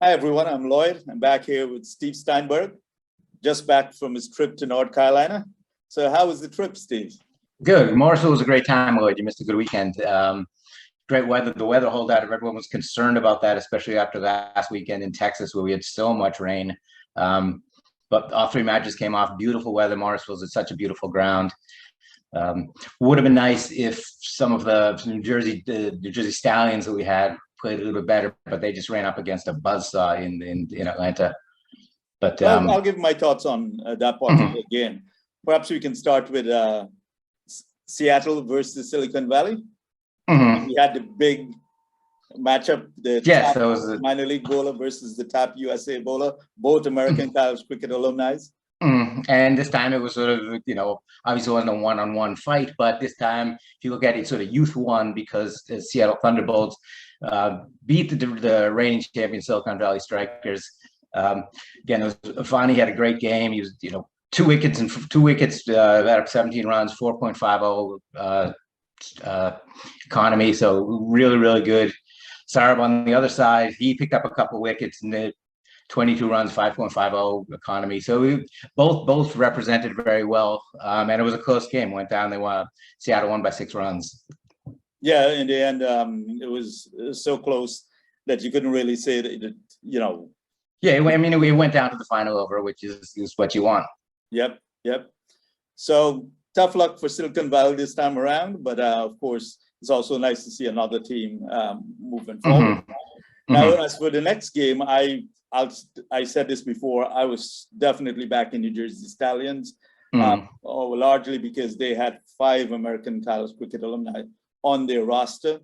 Hi, everyone. I'm Lloyd. I'm back here with Steve Steinberg, just back from his trip to North Carolina. So how was the trip, Steve? Good. Morrisville was a great time, Lloyd. You missed a good weekend. Great weather. The weather holdout. Everyone was concerned about that, especially after last weekend in Texas where we had so much rain. But all three matches came off. Beautiful weather. Morrisville is such a beautiful ground. Would have been nice if some of the New Jersey Stallions that we had played a little bit better, but they just ran up against a buzzsaw in Atlanta. But I'll give my thoughts on that particular game. Perhaps we can start with Seattle versus Silicon Valley. We had the big matchup, the yes, TAP that was minor league bowler versus the TAP USA bowler, both American college cricket alumni. And this time it was sort of, obviously it wasn't a one-on-one fight, but this time, if you look at it, sort of youth won because the Seattle Thunderbolts beat the reigning champion Silicon Valley Strikers. Again, Vani had a great game. He was, two wickets out of 17 runs, 4.50 economy. So really, really good. Sarab on the other side, he picked up a couple wickets and the 22 runs, 5.50 economy. So we both represented very well. And it was a close game. Went down, Seattle won by 6 runs. Yeah, in the end, it was so close that you couldn't really say that, Yeah, I mean, we went down to the final over, which is what you want. Yep. So tough luck for Silicon Valley this time around, but of course, it's also nice to see another team moving forward. Now, as for the next game, I said this before, I was definitely back in New Jersey Stallions, largely because they had 5 American college cricket alumni on their roster.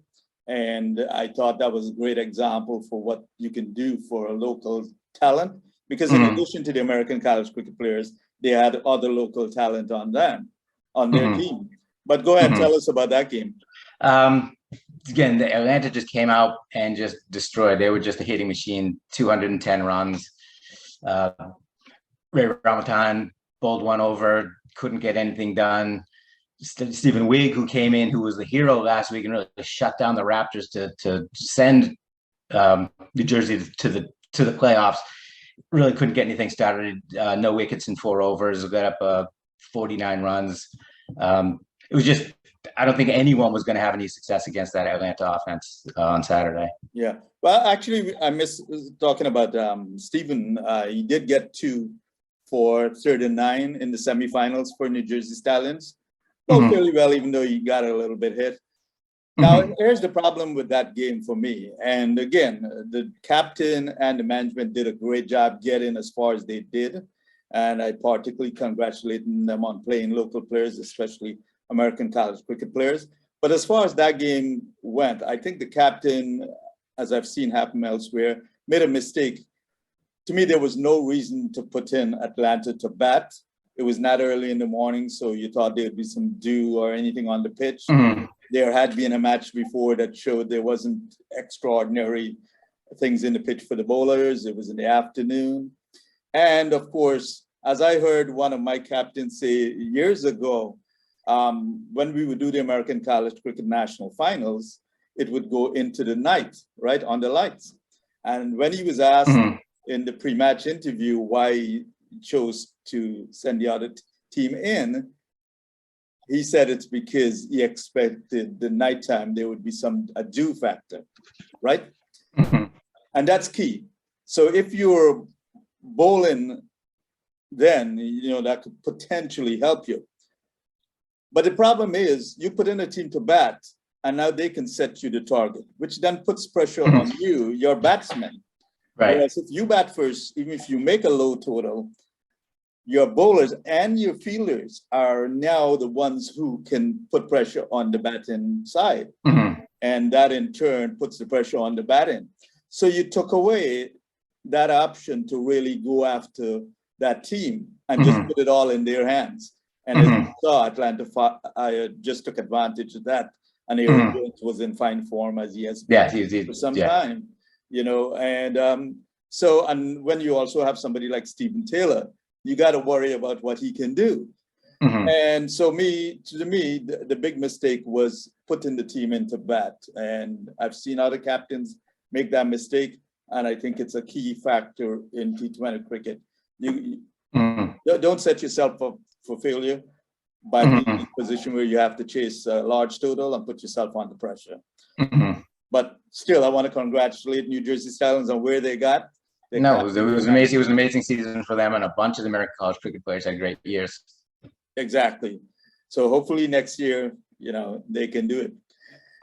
And I thought that was a great example for what you can do for a local talent, because in addition to the American college cricket players, they had other local talent on their team. But go ahead, tell us about that game. Again, the Atlanta just came out and just destroyed. They were just a hitting machine, 210 runs. Ray Ramadan bowled one over, couldn't get anything done. Stephen Wigg, who came in, who was the hero last week and really shut down the Raptors to send New Jersey to the playoffs, really couldn't get anything started. No wickets in 4 overs, got up 49 runs. It was just, I don't think anyone was going to have any success against that Atlanta offense on Saturday. Yeah. Well, actually, I miss talking about Stephen. He did get 2 for 39 in the semifinals for New Jersey Stallions. Fairly well, even though he got a little bit hit. Now, here's the problem with that game for me. And again, the captain and the management did a great job getting as far as they did. And I particularly congratulate them on playing local players, especially American college cricket players. But as far as that game went, I think the captain, as I've seen happen elsewhere, made a mistake. To me, there was no reason to put in Atlanta to bat. It was not early in the morning, so you thought there'd be some dew or anything on the pitch. There had been a match before that showed there wasn't extraordinary things in the pitch for the bowlers. It was in the afternoon. And of course, as I heard one of my captains say years ago, when we would do the American College Cricket National Finals, it would go into the night, right, on the lights. And when he was asked in the pre-match interview why he chose to send the other team in, he said it's because he expected the nighttime there would be a dew factor, right? And that's key. So if you're bowling, then that could potentially help you. But the problem is you put in a team to bat, and now they can set you the target, which then puts pressure on you, your batsmen. Right. Whereas if you bat first, even if you make a low total, your bowlers and your fielders are now the ones who can put pressure on the batting side. And that in turn puts the pressure on the batting. So you took away that option to really go after that team and just put it all in their hands. And as you saw, Atlanta just took advantage of that. And Aaron Jones was in fine form as he has been for some time, and so, and when you also have somebody like Stephen Taylor, you got to worry about what he can do. And so to me, the big mistake was putting the team into bat. And I've seen other captains make that mistake. and I think it's a key factor in T20 cricket. You Mhm. don't set yourself up for failure by being in a position where you have to chase a large total and put yourself under pressure. Mhm. But still, I want to congratulate New Jersey Stallions on where they got. No, it was amazing. It was an amazing season for them, and a bunch of the American college cricket players had great years. Exactly. So hopefully next year, they can do it.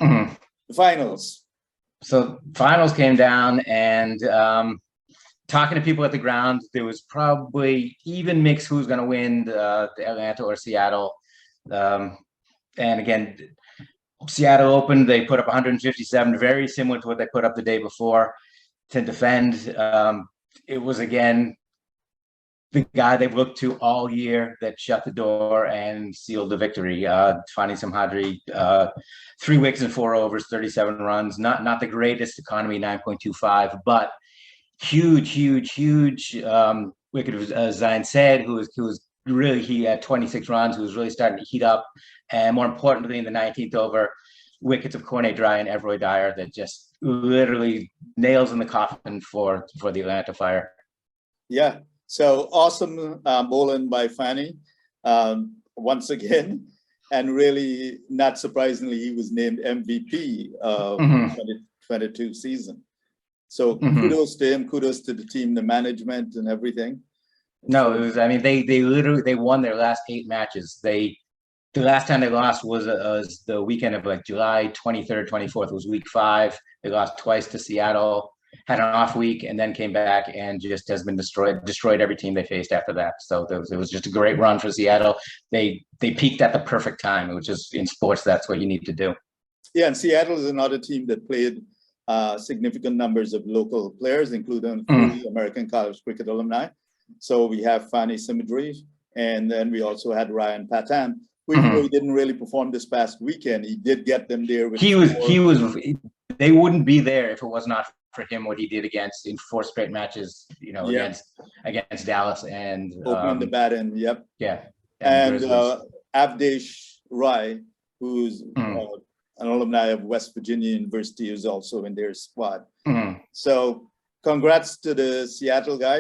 Mhm. The finals. So finals came down, and talking to people at the ground, there was probably even mix who's going to win the Atlanta or Seattle. And again, Seattle opened, they put up 157, very similar to what they put up the day before to defend. It was, again, the guy they've looked to all year that shut the door and sealed the victory. Fani Samhadri, 3 wickets and 4 overs, 37 runs. Not the greatest economy, 9.25, but huge wicket of Zain Said, who was really, he had 26 runs, who was really starting to heat up. And more importantly, in the 19th over, wickets of Cornet Dry and Everoy Dyer that just literally nails in the coffin for the Atlanta Fire. Yeah. So awesome bowling by Fani once again. And really, not surprisingly, he was named MVP of the 2022 season. So kudos to him, kudos to the team, the management and everything. No, it was, I mean, they literally won their last 8 matches. The last time they lost was the weekend of like July 23rd, 24th. It was week 5. They lost twice to Seattle, had an off week, and then came back and just has been destroyed every team they faced after that. So it was just a great run for Seattle. They peaked at the perfect time, which is, in sports, that's what you need to do. Yeah, and Seattle is another team that played significant numbers of local players, including 3 American college cricket alumni. So we have Fani Samhadri, and then we also had Ryan Patan, who even though he didn't really perform this past weekend, he did get them there. They wouldn't be there if it was not for him, what he did in 4 straight matches, against Dallas and opening the bat in. Yep. Yeah. And Avdesh Rai, who's an alumni of West Virginia University, is also in their squad. So congrats to the Seattle guys.